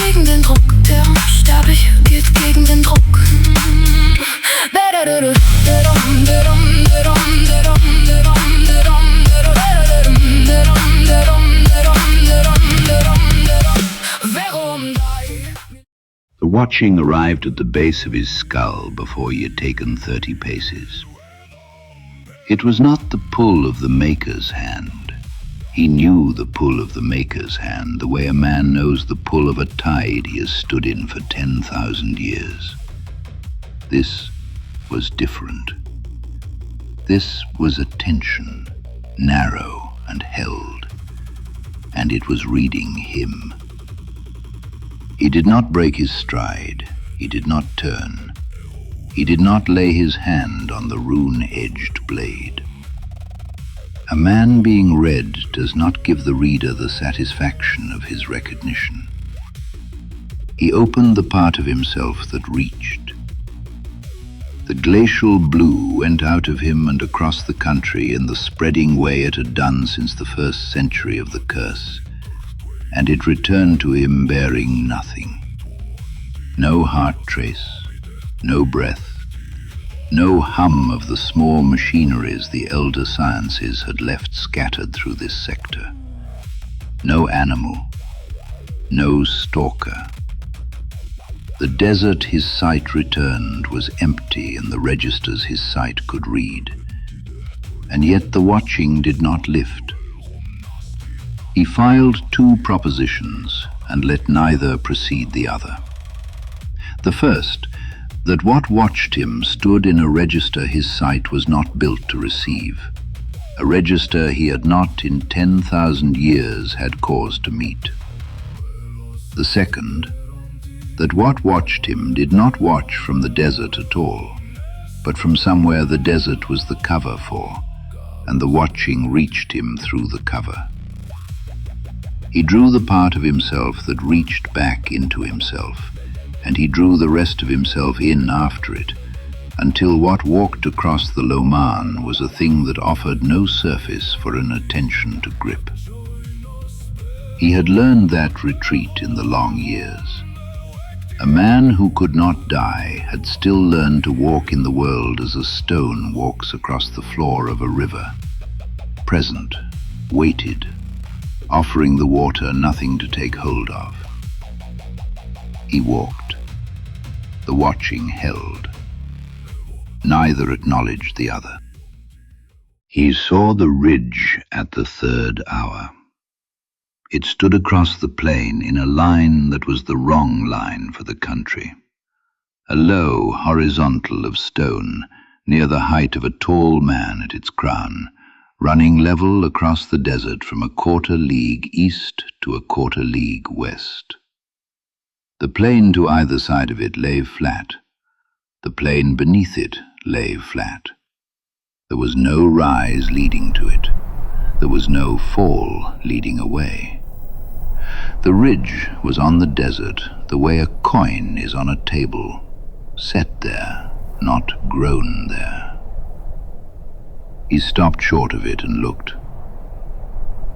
gegen den Druck. Der Unsterbliche geht gegen den Druck. The watching arrived at the base of his skull before he had taken 30 paces. It was not the pull of the Maker's hand. He knew the pull of the Maker's hand, the way a man knows the pull of a tide he has stood in for 10,000 years. This was different. This was attention, narrow and held, and it was reading him. He did not break his stride. He did not turn. He did not lay his hand on the rune-edged blade. A man being read does not give the reader the satisfaction of his recognition. He opened the part of himself that reached. The glacial blue went out of him and across the country in the spreading way it had done since the first century of the curse, and it returned to him bearing nothing. No heart trace, no breath, no hum of the small machineries the elder sciences had left scattered through this sector. No animal, no stalker. The desert his sight returned was empty in the registers his sight could read, and yet the watching did not lift. He filed 2 propositions and let neither precede the other. The first, that what watched him stood in a register his sight was not built to receive, a register he had not in 10,000 years had cause to meet. The second, that what watched him did not watch from the desert at all, but from somewhere the desert was the cover for, and the watching reached him through the cover. He drew the part of himself that reached back into himself, and he drew the rest of himself in after it, until what walked across the Loman was a thing that offered no surface for an attention to grip. He had learned that retreat in the long years. A man who could not die had still learned to walk in the world as a stone walks across the floor of a river, present, weighted, offering the water nothing to take hold of. He walked. The watching held. Neither acknowledged the other. He saw the ridge at the 3rd hour. It stood across the plain in a line that was the wrong line for the country. A low horizontal of stone, near the height of a tall man at its crown, running level across the desert from a 1/4 league east to a 1/4 league west. The plain to either side of it lay flat. The plain beneath it lay flat. There was no rise leading to it. There was no fall leading away. The ridge was on the desert the way a coin is on a table, set there, not grown there. He stopped short of it and looked.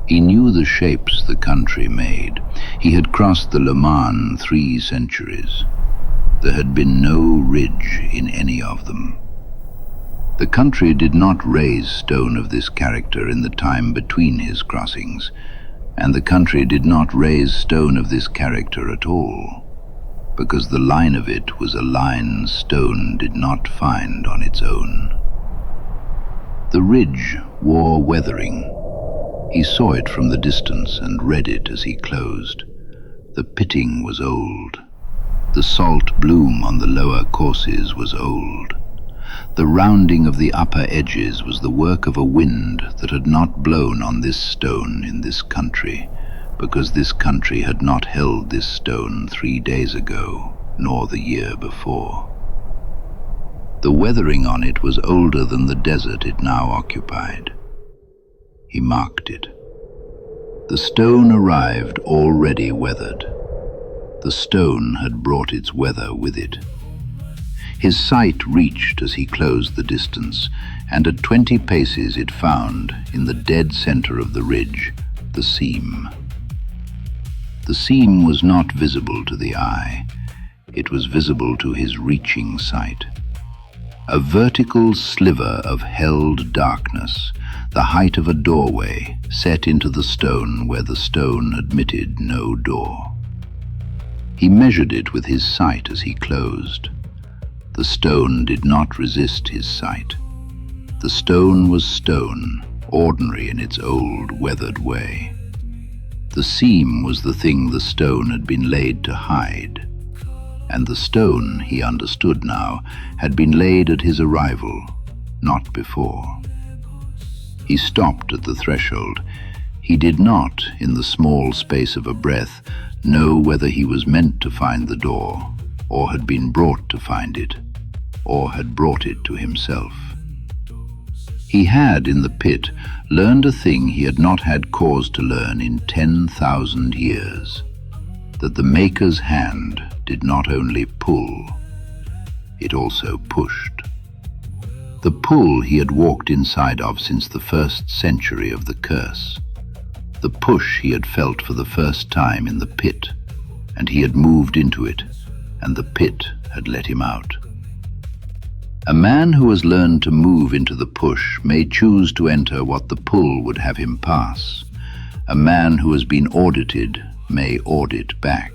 He knew the shapes the country made. He had crossed the Loman 3 centuries. There had been no ridge in any of them. The country did not raise stone of this character in the time between his crossings, and the country did not raise stone of this character at all, because the line of it was a line stone did not find on its own. The ridge wore weathering. He saw it from the distance and read it as he closed. The pitting was old. The salt bloom on the lower courses was old. The rounding of the upper edges was the work of a wind that had not blown on this stone in this country, because this country had not held this stone 3 days ago, nor the year before. The weathering on it was older than the desert it now occupied. He marked it. The stone arrived already weathered. The stone had brought its weather with it. His sight reached as he closed the distance, and at 20 paces it found, in the dead center of the ridge, the seam. The seam was not visible to the eye. It was visible to his reaching sight. A vertical sliver of held darkness, the height of a doorway, set into the stone where the stone admitted no door. He measured it with his sight as he closed. The stone did not resist his sight. The stone was stone, ordinary in its old, weathered way. The seam was the thing the stone had been laid to hide. And the stone, he understood now, had been laid at his arrival, not before. He stopped at the threshold. He did not, in the small space of a breath, know whether he was meant to find the door, or had been brought to find it, or had brought it to himself. He had, in the pit, learned a thing he had not had cause to learn in 10,000 years, that the Maker's hand did not only pull, it also pushed. The pull he had walked inside of since the first century of the curse. The push he had felt for the first time in the pit, and he had moved into it, and the pit had let him out. A man who has learned to move into the push may choose to enter what the pull would have him pass. A man who has been audited may audit back.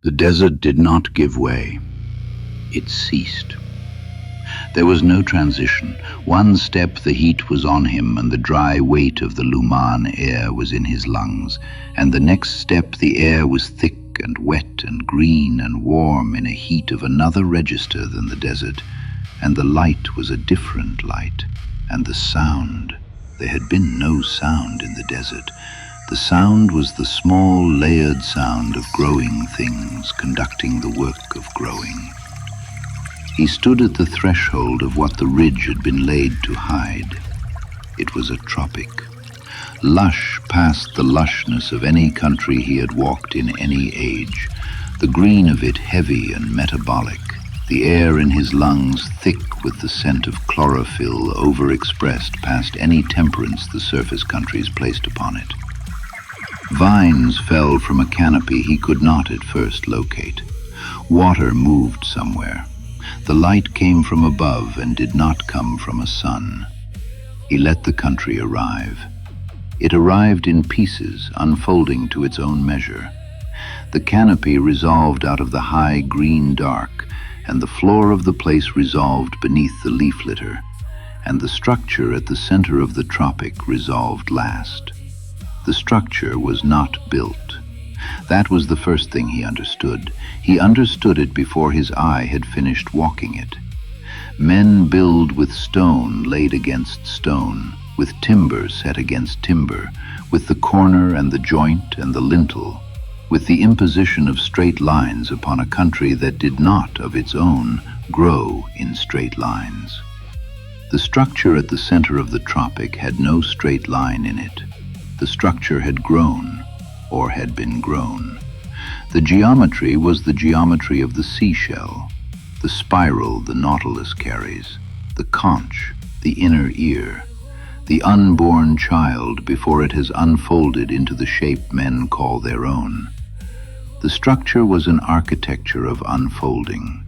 The desert did not give way. It ceased. There was no transition. One step the heat was on him and the dry weight of the Luman air was in his lungs, and the next step the air was thick and wet and green and warm in a heat of another register than the desert, and the light was a different light, and the sound, there had been no sound in the desert. The sound was the small, layered sound of growing things conducting the work of growing. He stood at the threshold of what the ridge had been laid to hide. It was a tropic, lush past the lushness of any country he had walked in any age, the green of it heavy and metabolic, the air in his lungs thick with the scent of chlorophyll overexpressed past any temperance the surface countries placed upon it. Vines fell from a canopy he could not at first locate. Water moved somewhere. The light came from above and did not come from a sun. He let the country arrive. It arrived in pieces, unfolding to its own measure. The canopy resolved out of the high green dark, and the floor of the place resolved beneath the leaf litter, and the structure at the center of the tropic resolved last. The structure was not built. That was the first thing he understood. He understood it before his eye had finished walking it. Men build with stone laid against stone, with timber set against timber, with the corner and the joint and the lintel, with the imposition of straight lines upon a country that did not, of its own, grow in straight lines. The structure at the center of the tropic had no straight line in it. The structure had grown, or had been grown. The geometry was the geometry of the seashell. the spiral the nautilus carries, the conch, the inner ear, the unborn child before it has unfolded into the shape men call their own. The structure was an architecture of unfolding,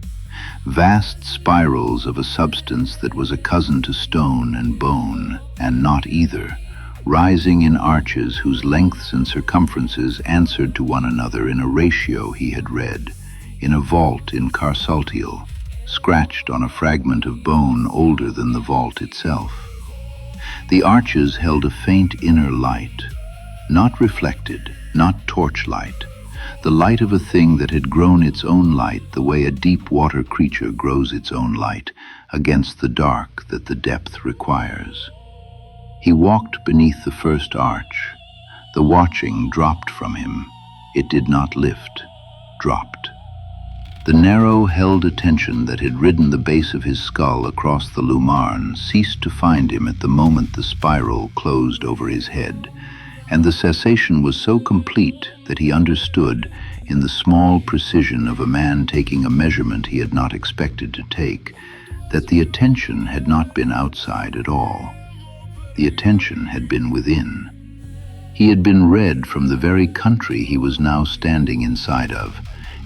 vast spirals of a substance that was a cousin to stone and bone, and not either, rising in arches whose lengths and circumferences answered to one another in a ratio he had read, in a vault in Carsaltiel, scratched on a fragment of bone older than the vault itself. The arches held a faint inner light, not reflected, not torchlight, the light of a thing that had grown its own light the way a deep-water creature grows its own light against the dark that the depth requires. He walked beneath the first arch. The watching dropped from him. It did not lift, dropped. The narrow, held attention that had ridden the base of his skull across the Lumarn ceased to find him at the moment the spiral closed over his head, and the cessation was so complete that he understood, in the small precision of a man taking a measurement he had not expected to take, that the attention had not been outside at all. The attention had been within. He had been read from the very country he was now standing inside of,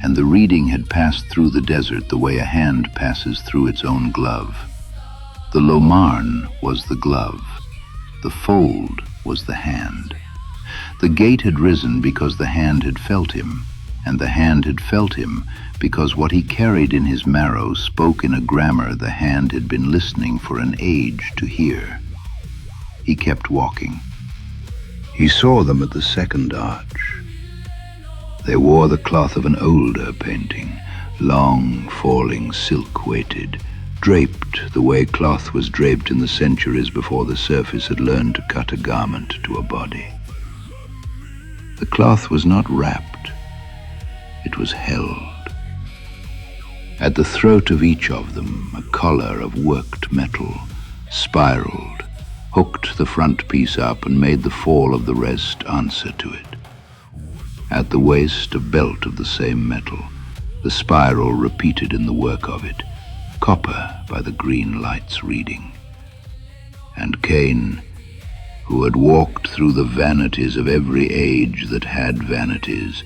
and the reading had passed through the desert the way a hand passes through its own glove. The Lomarn was the glove. The fold was the hand. The gate had risen because the hand had felt him, and the hand had felt him because what he carried in his marrow spoke in a grammar the hand had been listening for an age to hear. He kept walking. He saw them at the second arch. They wore the cloth of an older painting, long, falling, silk-weighted, draped the way cloth was draped in the centuries before the surface had learned to cut a garment to a body. The cloth was not wrapped, it was held. At the throat of each of them, a collar of worked metal, spiraled, hooked the front piece up and made the fall of the rest answer to it. At the waist, a belt of the same metal, the spiral repeated in the work of it, copper by the green light's reading. And Kane, who had walked through the vanities of every age that had vanities,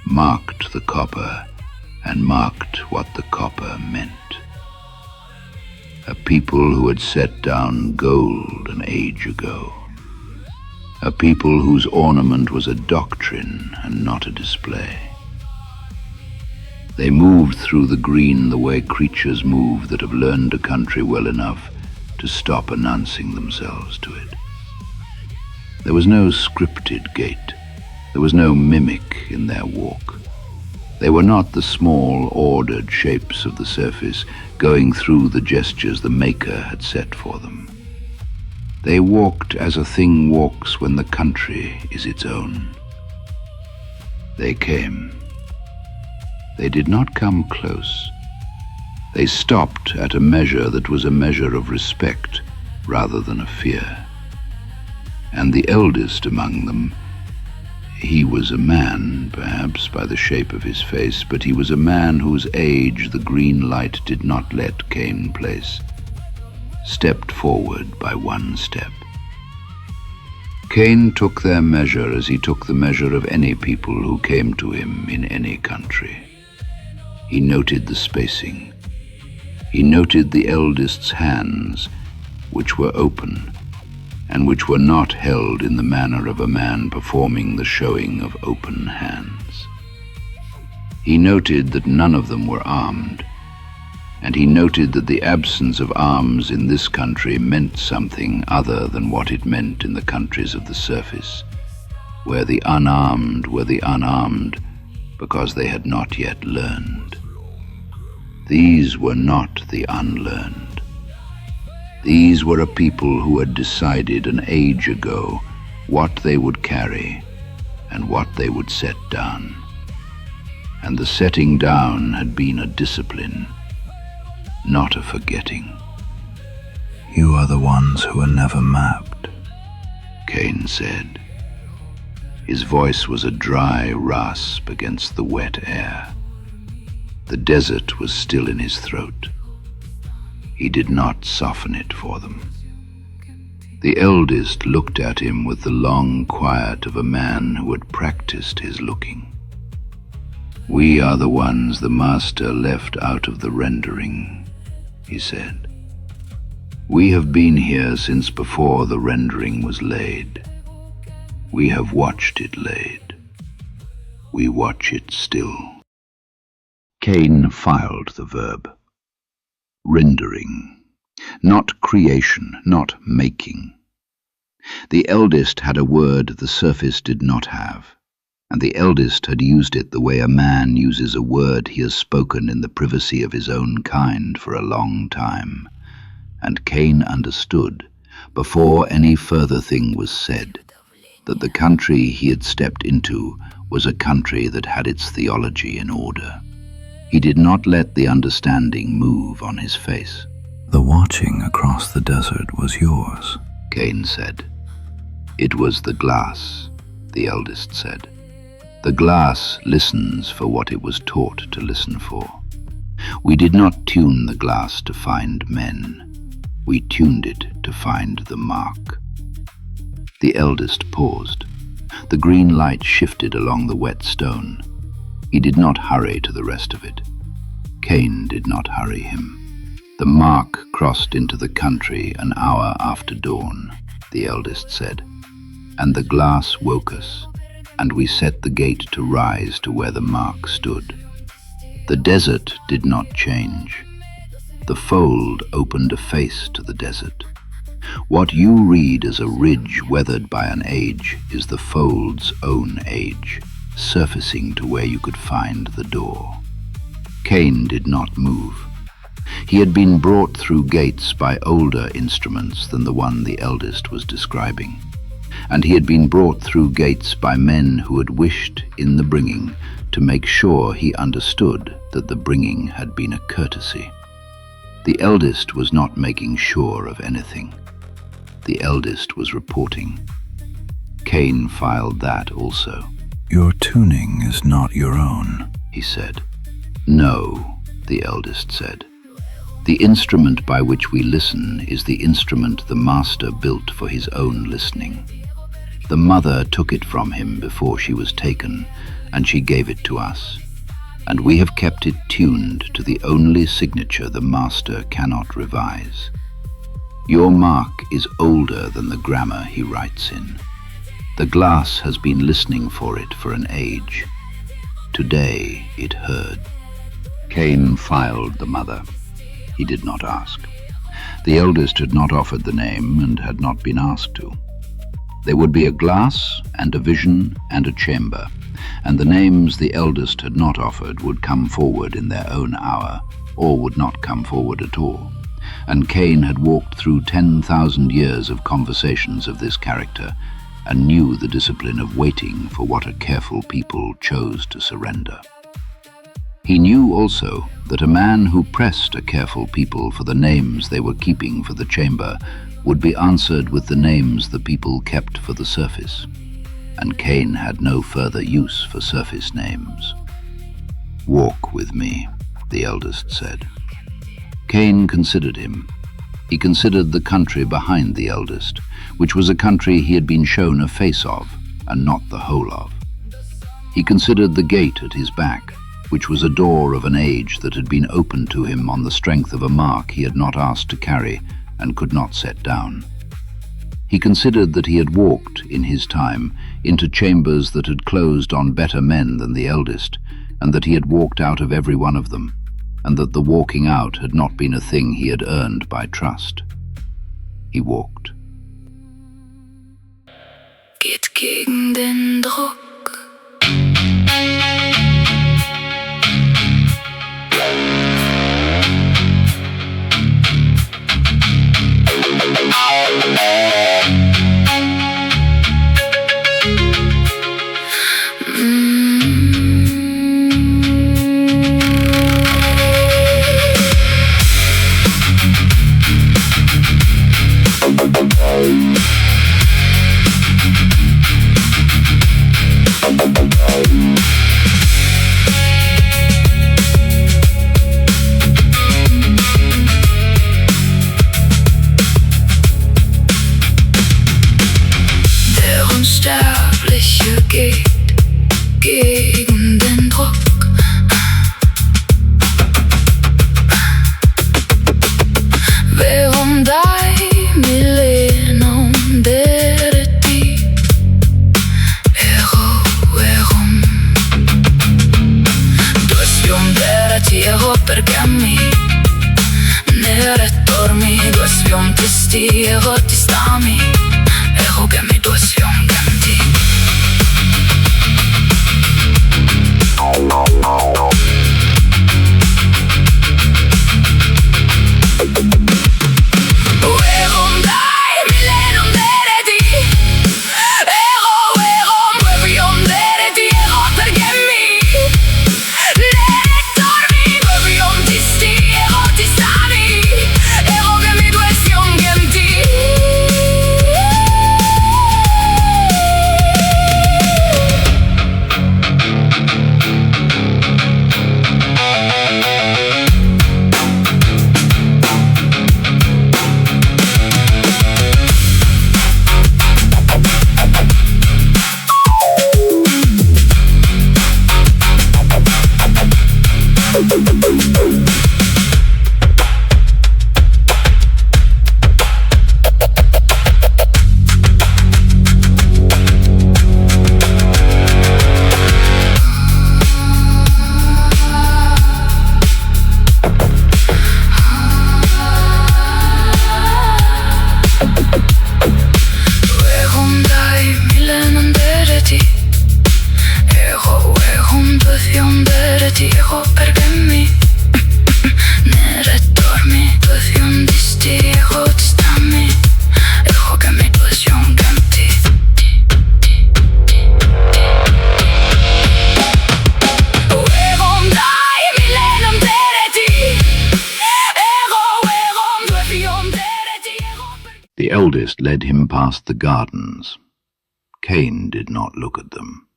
marked the copper and marked what the copper meant. A people who had set down gold an age ago. A people whose ornament was a doctrine and not a display. They moved through the green the way creatures move that have learned a country well enough to stop announcing themselves to it. There was no scripted gait. There was no mimic in their walk. They were not the small, ordered shapes of the surface going through the gestures the Maker had set for them. They walked as a thing walks when the country is its own. They came. They did not come close. They stopped at a measure that was a measure of respect rather than of fear. And the eldest among them, he was a man, perhaps by the shape of his face, but he was a man whose age the green light did not let Kane place, stepped forward by one step. Kane took their measure as he took the measure of any people who came to him in any country. He noted the spacing. He noted the eldest's hands, which were open, and which were not held in the manner of a man performing the showing of open hands. He noted that none of them were armed, and he noted that the absence of arms in this country meant something other than what it meant in the countries of the surface, where the unarmed were the unarmed because they had not yet learned. These were not the unlearned. These were a people who had decided an age ago what they would carry and what they would set down. And the setting down had been a discipline, not a forgetting. "You are the ones who are never mapped," Kane said. His voice was a dry rasp against the wet air. The desert was still in his throat. He did not soften it for them. The eldest looked at him with the long quiet of a man who had practiced his looking. "We are the ones the master left out of the rendering," he said. "We have been here since before the rendering was laid. We have watched it laid. We watch it still." Kane filed the verb. Rendering. Not creation, not making. The eldest had a word the surface did not have, and the eldest had used it the way a man uses a word he has spoken in the privacy of his own kind for a long time. And Kane understood, before any further thing was said, that the country he had stepped into was a country that had its theology in order. He did not let the understanding move on his face. "The watching across the desert was yours," Kane said. "It was the glass," the eldest said. "The glass listens for what it was taught to listen for. We did not tune the glass to find men. We tuned it to find the mark." The eldest paused. The green light shifted along the wet stone. He did not hurry to the rest of it. Kane did not hurry him. "The mark crossed into the country an hour after dawn," the eldest said. "And the glass woke us, and we set the gate to rise to where the mark stood. The desert did not change. The fold opened a face to the desert. What you read as a ridge weathered by an age is the fold's own age, surfacing to where you could find the door." Kane did not move. He had been brought through gates by older instruments than the one the eldest was describing, and he had been brought through gates by men who had wished, in the bringing, to make sure he understood that the bringing had been a courtesy. The eldest was not making sure of anything. The eldest was reporting. Kane filed that also. "Your tuning is not your own," he said. "No," the eldest said. "The instrument by which we listen is the instrument the master built for his own listening. The mother took it from him before she was taken, and she gave it to us. And we have kept it tuned to the only signature the master cannot revise. Your mark is older than the grammar he writes in. The glass has been listening for it for an age. Today it heard." Kane filed the mother. He did not ask. The eldest had not offered the name and had not been asked to. There would be a glass and a vision and a chamber, and the names the eldest had not offered would come forward in their own hour, or would not come forward at all. And Kane had walked through 10,000 years of conversations of this character, and knew the discipline of waiting for what a careful people chose to surrender. He knew also that a man who pressed a careful people for the names they were keeping for the chamber would be answered with the names the people kept for the surface, and Kane had no further use for surface names. "Walk with me," the eldest said. Kane considered him. He considered the country behind the eldest, which was a country he had been shown a face of, and not the whole of. He considered the gate at his back, which was a door of an age that had been opened to him on the strength of a mark he had not asked to carry and could not set down. He considered that he had walked, in his time, into chambers that had closed on better men than the eldest, and that he had walked out of every one of them, and that the walking out had not been a thing he had earned by trust. He walked. Geht gegen den Druck. tristi, ero ti stami, ero che mi due siongenti. The eldest led him past the gardens. Kane did not look at them.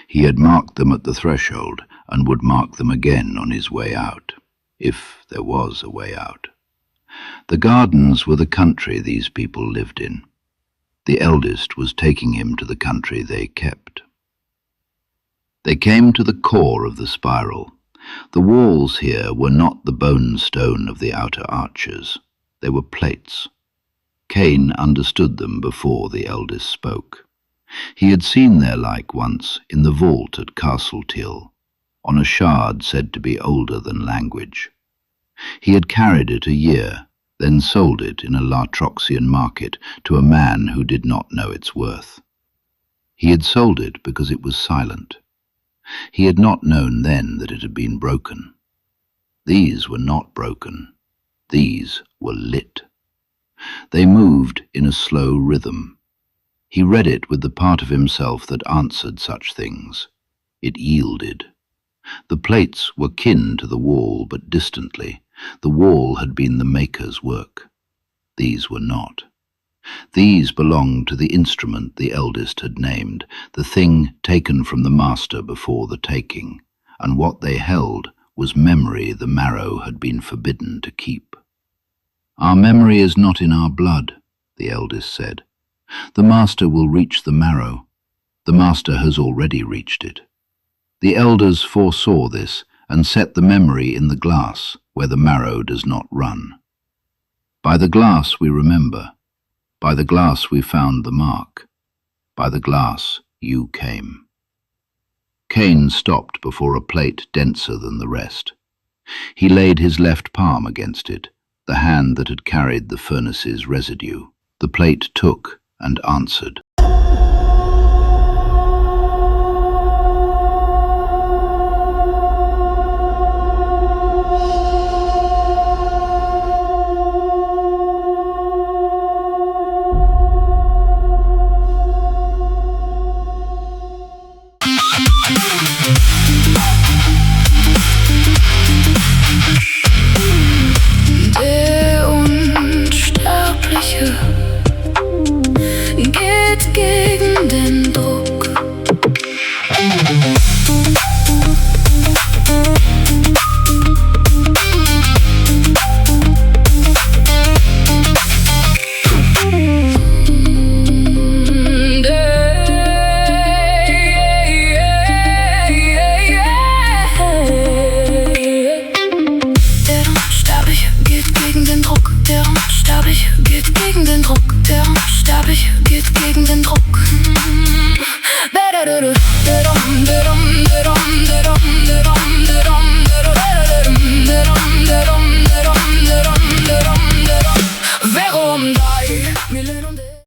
He had marked them at the threshold and would mark them again on his way out, if there was a way out. The gardens were the country these people lived in. The eldest was taking him to the country they kept. They came to the core of the spiral. The walls here were not the bone stone of the outer arches. They were plates. Kane understood them before the eldest spoke. He had seen their like once in the vault at Castle Till, on a shard said to be older than language. He had carried it a year, then sold it in a Latroxian market to a man who did not know its worth. He had sold it because it was silent. He had not known then that it had been broken. These were not broken. These were lit. They moved in a slow rhythm. He read it with the part of himself that answered such things. It yielded. The plates were kin to the wall, but distantly. The wall had been the maker's work. These were not. These belonged to the instrument the eldest had named, the thing taken from the master before the taking, and what they held was memory the marrow had been forbidden to keep. Our memory is not in our blood, the eldest said. The master will reach the marrow. The master has already reached it. The elders foresaw this and set the memory in the glass where the marrow does not run. By the glass we remember. By the glass we found the mark. By the glass you came. Kane stopped before a plate denser than the rest. He laid his left palm against it, the hand that had carried the furnace's residue. The plate took and answered. Der Unsterbliche geht gegen den Druck.